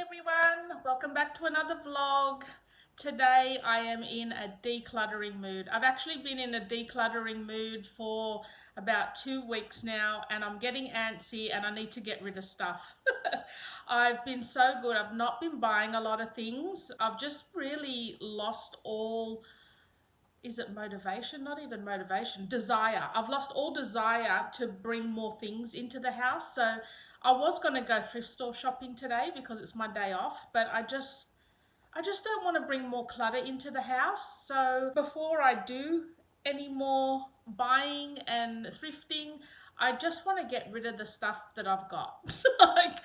everyone, welcome back to another vlog. Today I am in a decluttering mood. I've actually been in a decluttering mood for about 2 weeks now and I'm getting antsy and I need to get rid of stuff. I've been so good. I've not been buying a lot of things. I've just really lost all, is it motivation? Not even motivation, desire. I've lost all desire to bring more things into the house. So I was going to go thrift store shopping today because it's my day off, but I just don't want to bring more clutter into the house. So before I do any more buying and thrifting, I just want to get rid of the stuff that I've got. Like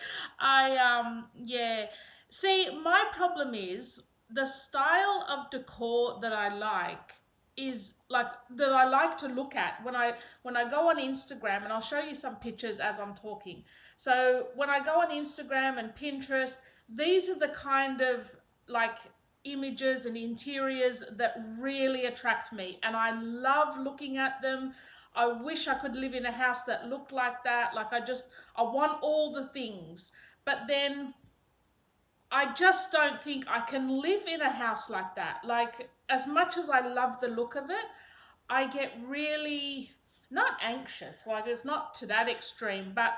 yeah. See, my problem is the style of decor that I like is like that I like to look at when I go on Instagram, and I'll show you some pictures as I'm talking. So when I go on Instagram and Pinterest, these are the kind of like images and interiors that really attract me and I love looking at them. I wish I could live in a house that looked like that. Like I want all the things. But then I just don't think I can live in a house like that. Like, as much as I love the look of it, I get really not anxious. Like, it's not to that extreme, but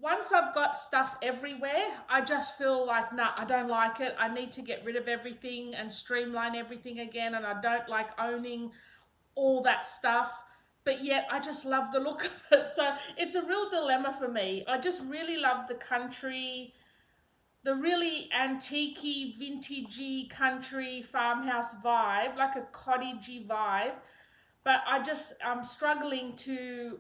once I've got stuff everywhere, I just feel like, nah, I don't like it. I need to get rid of everything and streamline everything again. And I don't like owning all that stuff. But yet I just love the look of it. So it's a real dilemma for me. I just really love the country, the really antique-y, vintagey country farmhouse vibe, like a cottagey vibe. But I'm struggling to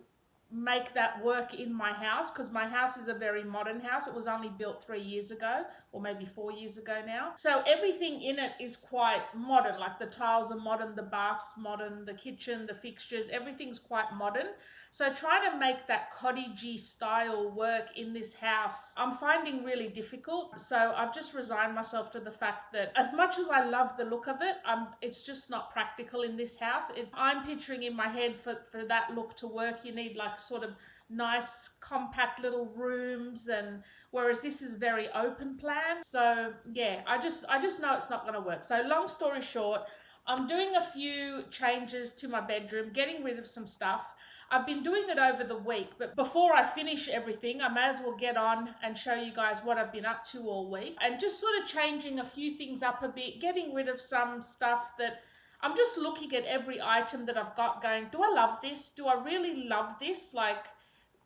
make that work in my house because my house is a very modern house. It was only built 3 years ago, or maybe 4 years ago now. So everything in it is quite modern, like the tiles are modern, the bath's modern, the kitchen, the fixtures, everything's quite modern. So trying to make that cottagey style work in this house, I'm finding really difficult. So I've just resigned myself to the fact that as much as I love the look of it, it's just not practical in this house. I'm picturing in my head for that look to work, you need like sort of nice compact little rooms, and whereas this is very open plan. So yeah, I just know it's not going to work. So long story short, I'm doing a few changes to my bedroom, getting rid of some stuff. I've been doing it over the week, but before I finish everything, I may as well get on and show you guys what I've been up to all week, and just sort of changing a few things up a bit, getting rid of some stuff that I'm just looking at every item that I've got going, do I love this? Do I really love this? Like,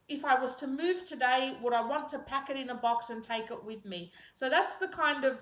if I was to move today, would I want to pack it in a box and take it with me? So that's the kind of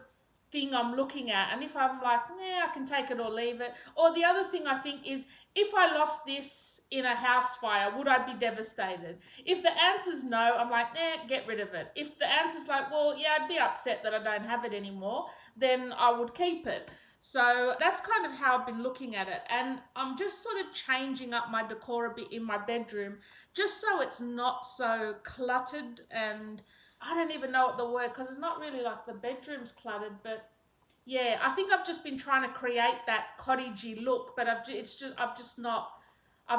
thing I'm looking at. And if I'm like, nah, I can take it or leave it. Or the other thing I think is, if I lost this in a house fire, would I be devastated? If the answer's no, I'm like, nah, get rid of it. If the answer's like, well, yeah, I'd be upset that I don't have it anymore, then I would keep it. So that's kind of how I've been looking at it. And I'm just sort of changing up my decor a bit in my bedroom, just so it's not so cluttered. And I don't even know what the word, because it's not really like the bedroom's cluttered, but yeah, I think I've just been trying to create that cottagey look, but I've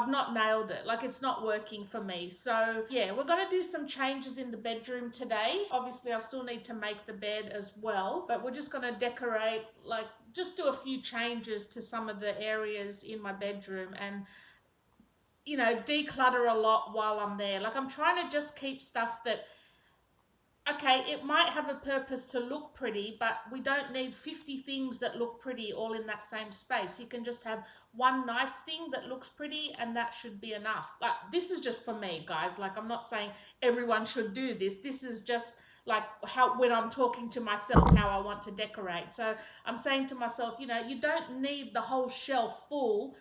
not nailed it. Like, it's not working for me. So yeah, we're going to do some changes in the bedroom today. Obviously, I still need to make the bed as well, but we're just going to decorate, like just do a few changes to some of the areas in my bedroom and, you know, declutter a lot while I'm there. Like, I'm trying to just keep stuff that, okay, it might have a purpose to look pretty, but we don't need 50 things that look pretty all in that same space. You can just have one nice thing that looks pretty and that should be enough. Like, this is just for me, guys. Like, I'm not saying everyone should do this. This is just like how, when I'm talking to myself, how I want to decorate. So I'm saying to myself, you know, you don't need the whole shelf full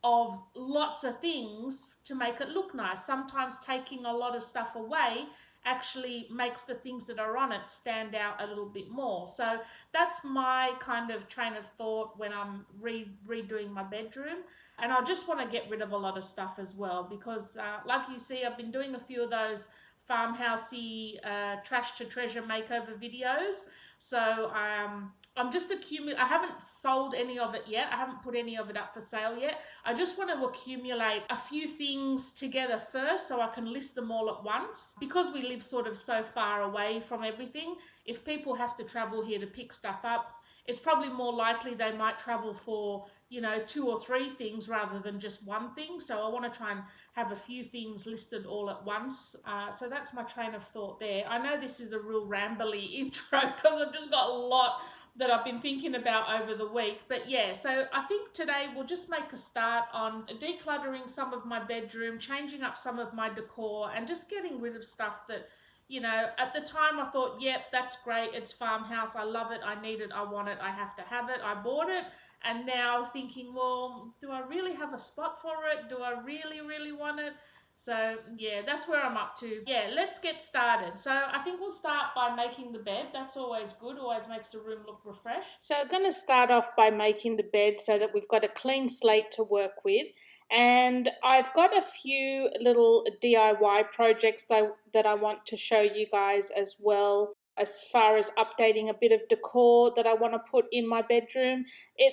of lots of things to make it look nice. Sometimes taking a lot of stuff away actually makes the things that are on it stand out a little bit more. So that's my kind of train of thought when I'm redoing my bedroom. And I just want to get rid of a lot of stuff as well, because like you see, I've been doing a few of those farmhousey trash to treasure makeover videos. So I'm just accumulating. I haven't sold any of it yet. I haven't put any of it up for sale yet. I just want to accumulate a few things together first so I can list them all at once. Because we live sort of so far away from everything, if people have to travel here to pick stuff up, it's probably more likely they might travel for, you know, 2 or 3 things rather than just one thing. So I want to try and have a few things listed all at once. So that's my train of thought there. I know this is a real rambly intro because I've just got a lot that I've been thinking about over the week. But yeah, so I think today we'll just make a start on decluttering some of my bedroom, changing up some of my decor, and just getting rid of stuff that, you know, at the time I thought, yep, that's great, it's farmhouse, I love it, I need it, I want it, I have to have it, I bought it. And now thinking, well, do I really have a spot for it? Do I really, really want it? So yeah, that's where I'm up to. Yeah, let's get started. So I think we'll start by making the bed. That's always good, always makes the room look refreshed. So I'm going to start off by making the bed so that we've got a clean slate to work with. And I've got a few little DIY projects that I want to show you guys as well, as far as updating a bit of decor that I want to put in my bedroom.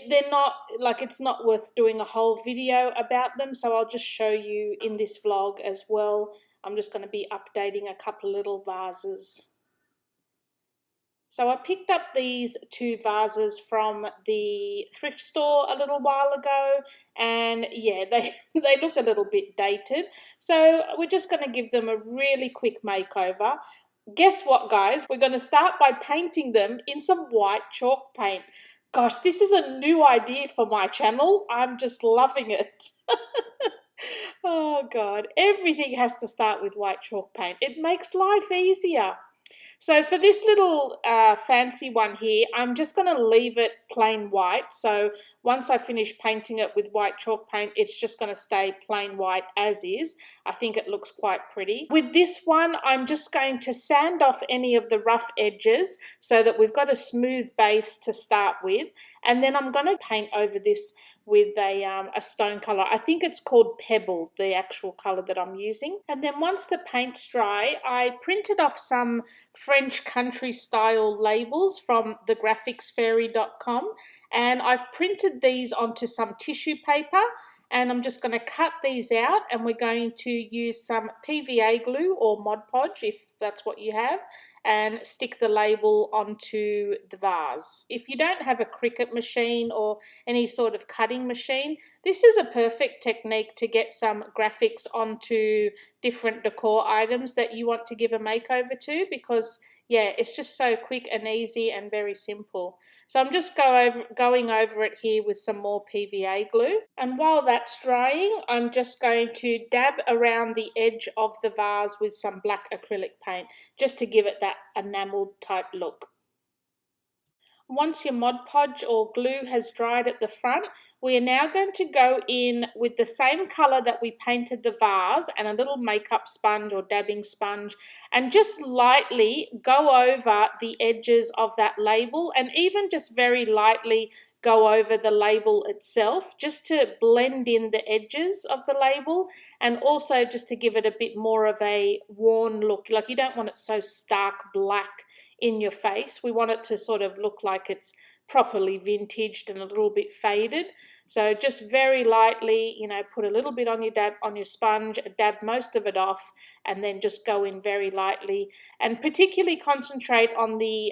They're not, like, it's not worth doing a whole video about them, so I'll just show you in this vlog as well. I'm just going to be updating a couple little vases. So I picked up these 2 vases from the thrift store a little while ago, and yeah, they look a little bit dated. So we're just going to give them a really quick makeover. Guess what, guys? We're going to start by painting them in some white chalk paint. Gosh, this is a new idea for my channel. I'm just loving it. Oh God, everything has to start with white chalk paint. It makes life easier. So for this little fancy one here, I'm just going to leave it plain white. So once I finish painting it with white chalk paint, it's just going to stay plain white as is. I think it looks quite pretty. With this one, I'm just going to sand off any of the rough edges so that we've got a smooth base to start with. And then I'm going to paint over this with a stone color. I think it's called Pebble, the actual color that I'm using. And then once the paint's dry, I printed off some French country style labels from thegraphicsfairy.com, and I've printed these onto some tissue paper, and I'm just going to cut these out, and we're going to use some PVA glue or Mod Podge if that's what you have, and stick the label onto the vase. If you don't have a Cricut machine or any sort of cutting machine, this is a perfect technique to get some graphics onto different decor items that you want to give a makeover to, because yeah, it's just so quick and easy and very simple. So I'm just going over it here with some more PVA glue. And while that's drying, I'm just going to dab around the edge of the vase with some black acrylic paint, just to give it that enameled type look. Once your Mod Podge or glue has dried at the front, we are now going to go in with the same color that we painted the vase and a little makeup sponge or dabbing sponge, and just lightly go over the edges of that label, and even just very lightly go over the label itself, just to blend in the edges of the label, and also just to give it a bit more of a worn look. Like, you don't want it so stark black in your face. We want it to sort of look like it's properly vintaged and a little bit faded. So just very lightly, you know, put a little bit on your sponge, dab most of it off, and then just go in very lightly, and particularly concentrate on the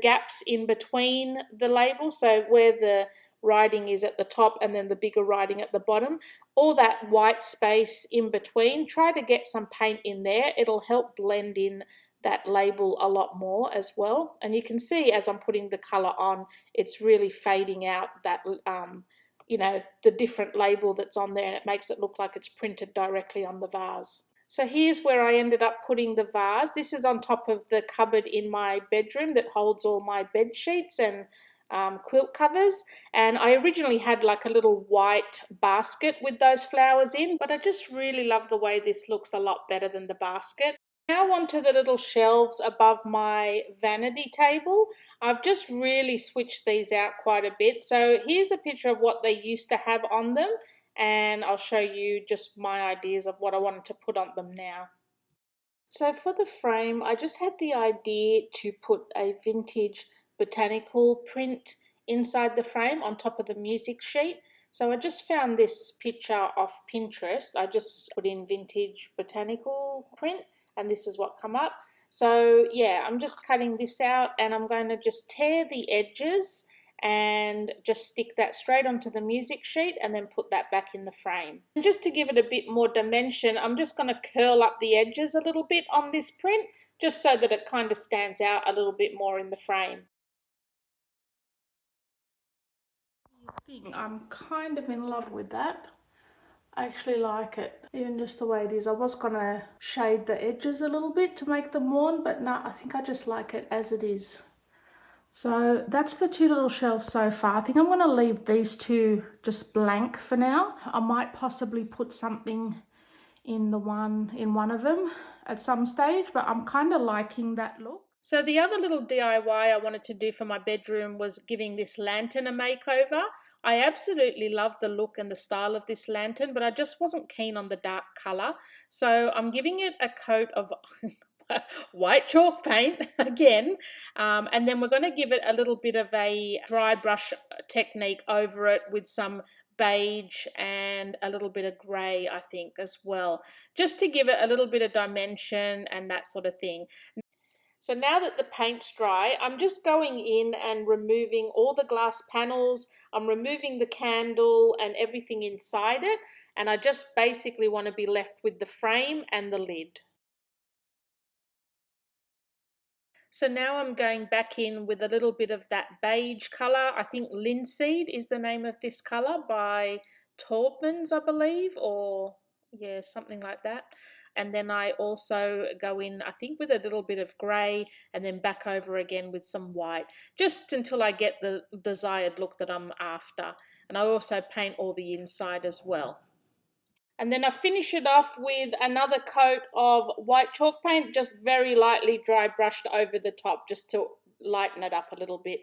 gaps in between the label. So where the writing is at the top and then the bigger writing at the bottom, all that white space in between, try to get some paint in there. It'll help blend in that label a lot more as well. And you can see as I'm putting the color on, it's really fading out that you know, the different label that's on there, and it makes it look like it's printed directly on the vase. So here's where I ended up putting the vase. This is on top of the cupboard in my bedroom that holds all my bed sheets and quilt covers, and I originally had like a little white basket with those flowers in, but I just really love the way this looks a lot better than the basket. Now onto the little shelves above my vanity table. I've just really switched these out quite a bit. So here's a picture of what they used to have on them, and I'll show you just my ideas of what I wanted to put on them now. So for the frame, I just had the idea to put a vintage botanical print inside the frame on top of the music sheet. So I just found this picture off Pinterest. I just put in vintage botanical print and this is what come up. So yeah, I'm just cutting this out and I'm going to just tear the edges and just stick that straight onto the music sheet and then put that back in the frame. And just to give it a bit more dimension, I'm just going to curl up the edges a little bit on this print just so that it kind of stands out a little bit more in the frame. I'm kind of in love with that. I actually like it, even just the way it is. I was going to shade the edges a little bit to make them worn, but no, I think I just like it as it is. So that's the two little shelves so far. I think I'm going to leave these two just blank for now. I might possibly put something in one of them at some stage, but I'm kind of liking that look. So the other little DIY I wanted to do for my bedroom was giving this lantern a makeover. I absolutely love the look and the style of this lantern, but I just wasn't keen on the dark colour. So I'm giving it a coat of white chalk paint again, and then we're going to give it a little bit of a dry brush technique over it with some beige and a little bit of grey, I think, as well, just to give it a little bit of dimension and that sort of thing. So now that the paint's dry, I'm just going in and removing all the glass panels. I'm removing the candle and everything inside it, and I just basically want to be left with the frame and the lid. So now I'm going back in with a little bit of that beige colour. I think Linseed is the name of this colour by Taubmans, I believe, or yeah, something like that. And then I also go in, I think, with a little bit of grey and then back over again with some white, just until I get the desired look that I'm after. And I also paint all the inside as well. And then I finish it off with another coat of white chalk paint, just very lightly dry brushed over the top, just to lighten it up a little bit.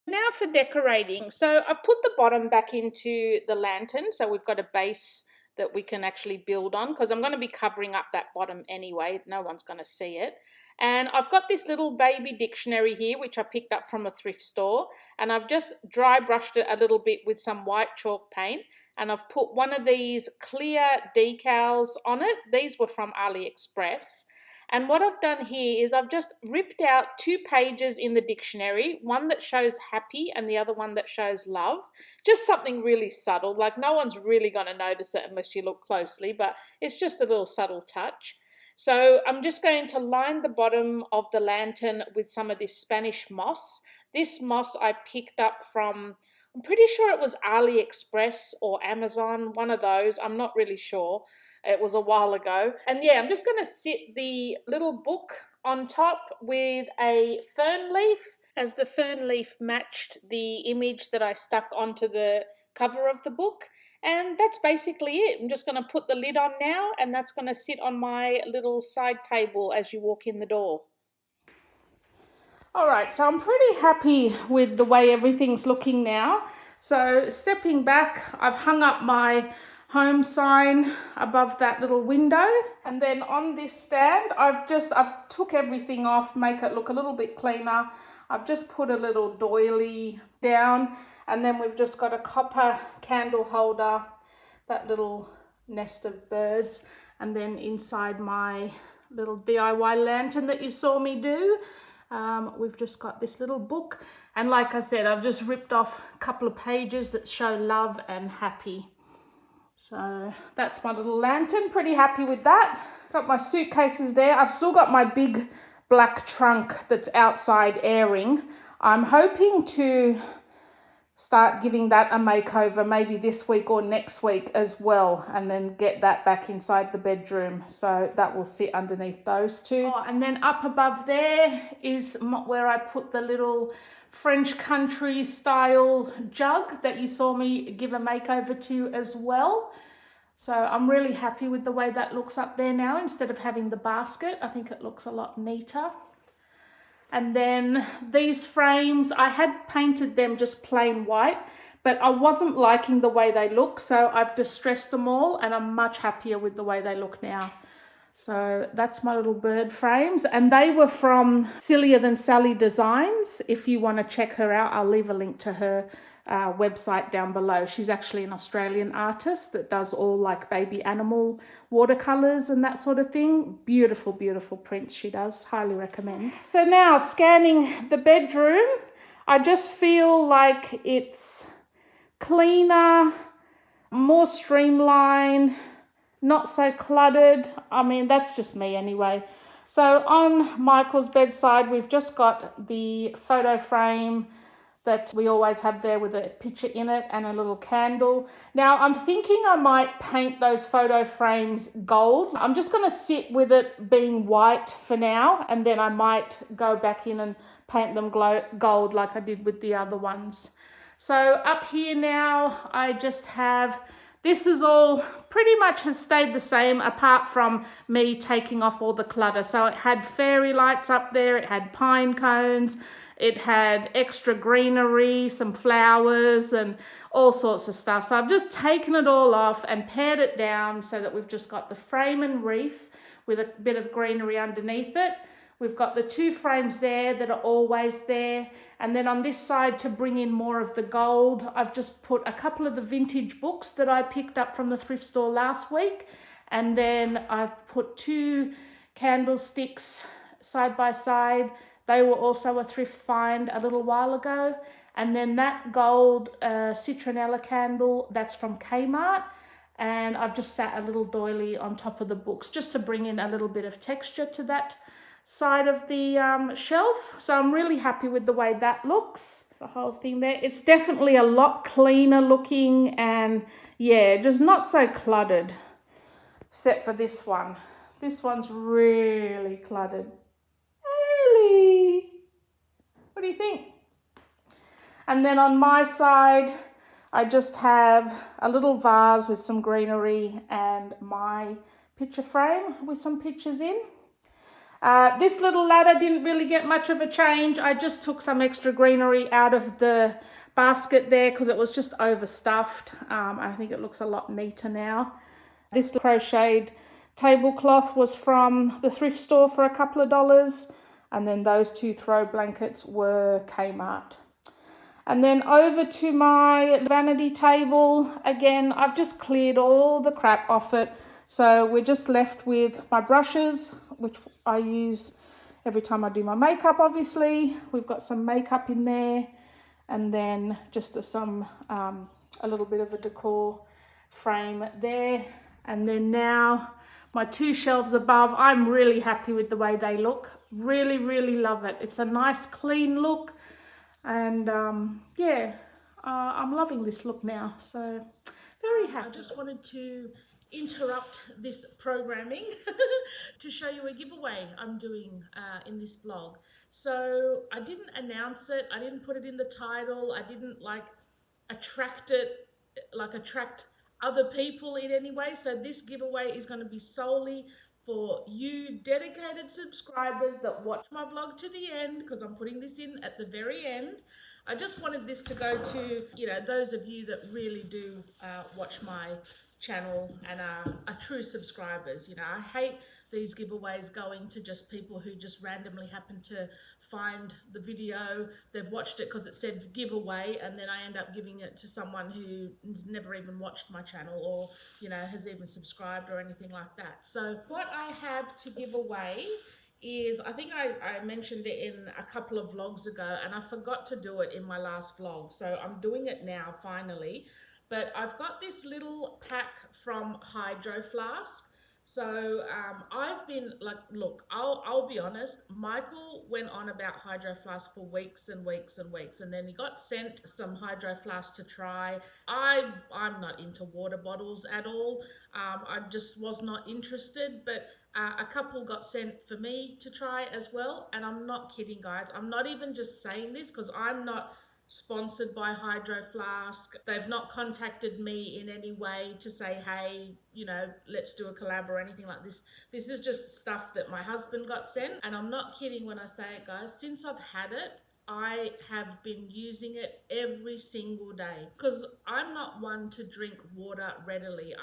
Now for decorating. So I've put the bottom back into the lantern, so we've got a base that we can actually build on, because I'm going to be covering up that bottom anyway. No one's going to see it. And I've got this little baby dictionary here, which I picked up from a thrift store, and I've just dry brushed it a little bit with some white chalk paint, and I've put one of these clear decals on it. These were from AliExpress. And what I've done here is I've just ripped out 2 pages in the dictionary, one that shows happy and the other one that shows love. Just something really subtle, like no one's really going to notice it unless you look closely, but it's just a little subtle touch. So I'm just going to line the bottom of the lantern with some of this Spanish moss. This moss I picked up from, I'm pretty sure it was AliExpress or Amazon, one of those, I'm not really sure. It was a while ago. And yeah, I'm just going to sit the little book on top with a fern leaf, as the fern leaf matched the image that I stuck onto the cover of the book. And that's basically it. I'm just going to put the lid on now, and that's going to sit on my little side table as you walk in the door. All right, so I'm pretty happy with the way everything's looking now. So stepping back, I've hung up my home sign above that little window, and then on this stand I've took everything off, make it look a little bit cleaner. I've just put a little doily down, and then we've just got a copper candle holder, that little nest of birds, and then inside my little DIY lantern that you saw me do, we've just got this little book, and like I said, I've just ripped off a couple of pages that show love and happy. So that's my little lantern, pretty happy with that. Got my suitcases there. I've still got my big black trunk that's outside airing. I'm hoping to start giving that a makeover maybe this week or next week as well, and then get that back inside the bedroom. So that will sit underneath those two. Oh, and then up above there is where I put the little French country style jug that you saw me give a makeover to as well. So I'm really happy with the way that looks up there now instead of having the basket. I think it looks a lot neater. And then these frames, I had painted them just plain white, but I wasn't liking the way they look, so I've distressed them all and I'm much happier with the way they look now. So that's my little bird frames, and they were from Sillier Than Sally Designs. If you want to check her out, I'll leave a link to her website down below. She's actually an Australian artist that does all like baby animal watercolors and that sort of thing. Beautiful, beautiful prints she does. Highly recommend. So now scanning the bedroom, I just feel like it's cleaner, more streamlined, not so cluttered. I mean, that's just me anyway. So on Michael's bedside, we've just got the photo frame that we always have there with a picture in it and a little candle. Now I'm thinking I might paint those photo frames gold. I'm just going to sit with it being white for now, and then I might go back in and paint them gold like I did with the other ones. So up here now, I just have, this is all pretty much has stayed the same apart from me taking off all the clutter. So it had fairy lights up there, it had pine cones, it had extra greenery, some flowers and all sorts of stuff. So I've just taken it all off and pared it down so that we've just got the frame and reef with a bit of greenery underneath it. We've got the two frames there that are always there. And then on this side, to bring in more of the gold, I've just put a couple of the vintage books that I picked up from the thrift store last week. And then I've put two candlesticks side by side. They were also a thrift find a little while ago. And then that gold citronella candle, that's from Kmart. And I've just sat a little doily on top of the books just to bring in a little bit of texture to that side of the shelf. So I'm really happy with the way that looks, the whole thing there. It's definitely a lot cleaner looking, and yeah, just not so cluttered, except for this one. This one's really cluttered. Really? What do you think? And then on my side, I just have a little vase with some greenery and my picture frame with some pictures in. This little ladder didn't really get much of a change. I just took some extra greenery out of the basket there because it was just overstuffed. I think it looks a lot neater now. This crocheted tablecloth was from the thrift store for a couple of dollars. And then those two throw blankets were Kmart. And then over to my vanity table. Again, I've just cleared all the crap off it. So we're just left with my brushes, which I use every time I do my makeup, obviously. We've got some makeup in there. And then just a little bit of a decor frame there. And then now my two shelves above, I'm really happy with the way they look. Really, really love it. It's a nice clean look. And yeah, I'm loving this look now. So very happy. I just wanted to interrupt this programming to show you a giveaway I'm doing in this vlog. So I didn't announce it. I didn't put it in the title. I didn't attract other people in any way. So this giveaway is going to be solely for you dedicated subscribers that watch my vlog to the end, because I'm putting this in at the very end. I just wanted this to go to, those of you that really do watch my channel and are true subscribers. I hate these giveaways going to just people who just randomly happen to find the video. They've watched it because it said giveaway, and then I end up giving it to someone who's never even watched my channel or, has even subscribed or anything like that. So what I have to give away is, I think I mentioned it in a couple of vlogs ago, and I forgot to do it in my last vlog. So I'm doing it now, finally. But I've got this little pack from Hydro Flask. So I've been look, I'll be honest, Michael went on about Hydro Flask for weeks and weeks and weeks, and then he got sent some Hydro Flask to try. I'm not into water bottles at all. I just was not interested, but a couple got sent for me to try as well. And I'm not kidding, guys. I'm not even just saying this because I'm not sponsored by Hydro Flask. They've not contacted me in any way to say, hey, let's do a collab or anything like this. This is just stuff that my husband got sent. And I'm not kidding when I say it, guys. Since I've had it, I have been using it every single day because I'm not one to drink water readily.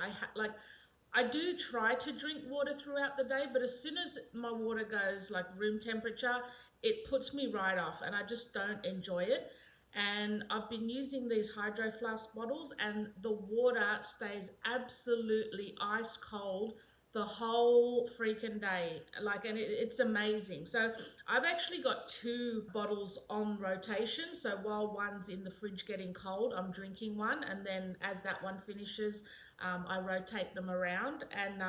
I do try to drink water throughout the day, but as soon as my water goes like room temperature, it puts me right off and I just don't enjoy it. And I've been using these hydro flask bottles and the water stays absolutely ice cold the whole freaking day. Like, and it's amazing. So I've actually got two bottles on rotation. So while one's in the fridge getting cold, I'm drinking one, and then as that one finishes, I rotate them around. And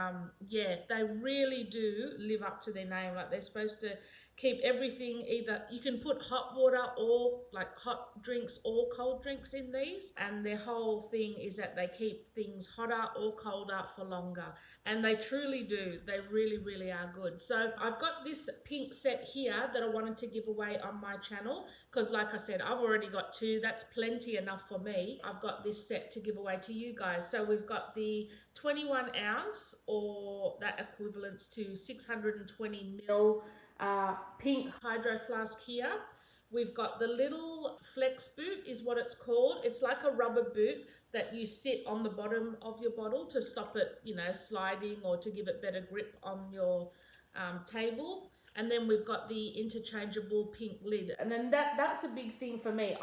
yeah, they really do live up to their name. Like, they're supposed to keep everything, either you can put hot water or like hot drinks or cold drinks in these, and their whole thing is that they keep things hotter or colder for longer, and they truly do. They really are good. So I've got this pink set here that I wanted to give away on my channel because, like I said, I've already got two. That's plenty enough for me. I've got this set to give away to you guys. So we've got the 21 ounce, or that equivalents to 620 ml pink hydro flask here. We've got the little flex boot is what it's called. It's like a rubber boot that you sit on the bottom of your bottle to stop it, you know, sliding, or to give it better grip on your table. And then we've got the interchangeable pink lid. And then that's a big thing for me.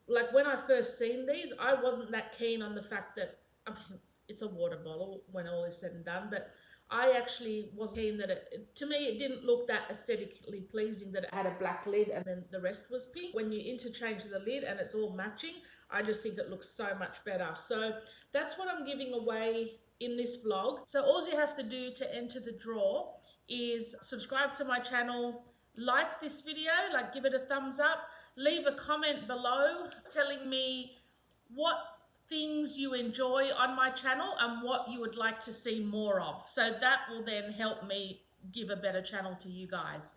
Like, when I first seen these, I wasn't that keen on the fact that, I mean, it's a water bottle when all is said and done, but I actually was keen that to me, it didn't look that aesthetically pleasing that it had a black lid and then the rest was pink. When you interchange the lid and it's all matching, I just think it looks so much better. So that's what I'm giving away in this vlog. So all you have to do to enter the draw is subscribe to my channel, like this video, like give it a thumbs up, leave a comment below telling me what things you enjoy on my channel and what you would like to see more of. So that will then help me give a better channel to you guys.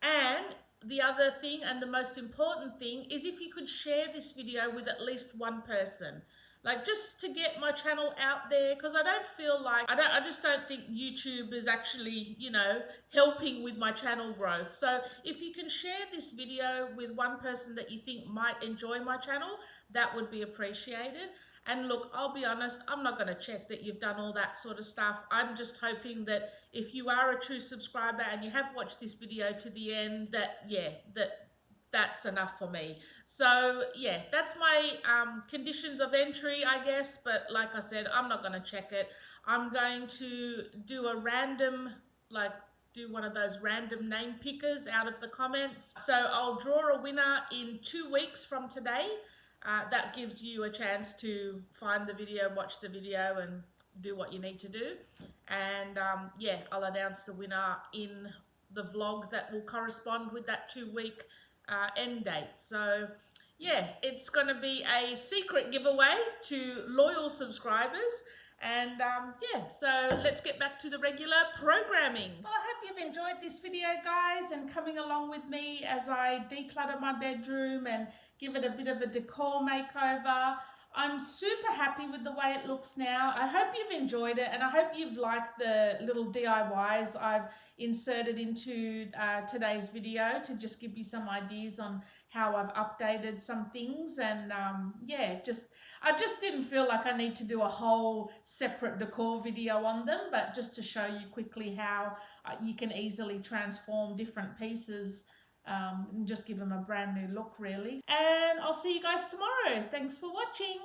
And the other thing, and the most important thing, is if you could share this video with at least one person. Like, just to get my channel out there, because I don't feel like, I just don't think YouTube is actually, you know, helping with my channel growth. So if you can share this video with one person that you think might enjoy my channel, that would be appreciated. And look, I'll be honest, I'm not going to check that you've done all that sort of stuff. I'm just hoping that if you are a true subscriber and you have watched this video to the end, that, yeah, that's enough for me. So yeah, that's my conditions of entry, I guess. But like I said, I'm not going to check it. I'm going to do a random, like, do one of those random name pickers out of the comments. So I'll draw a winner in 2 weeks from today. That gives you a chance to find the video, watch the video, and do what you need to do. And yeah, I'll announce the winner in the vlog that will correspond with that 2-week end date. So yeah, it's going to be a secret giveaway to loyal subscribers. And yeah, so let's get back to the regular programming. Well, I hope you've enjoyed this video, guys, and coming along with me as I declutter my bedroom and give it a bit of a decor makeover. I'm super happy with the way it looks now. I hope you've enjoyed it, and I hope you've liked the little DIYs I've inserted into today's video to just give you some ideas on how I've updated some things. And yeah, I just didn't feel like I need to do a whole separate decor video on them, but just to show you quickly how you can easily transform different pieces and just give them a brand new look, really. And I'll see you guys tomorrow. Thanks for watching.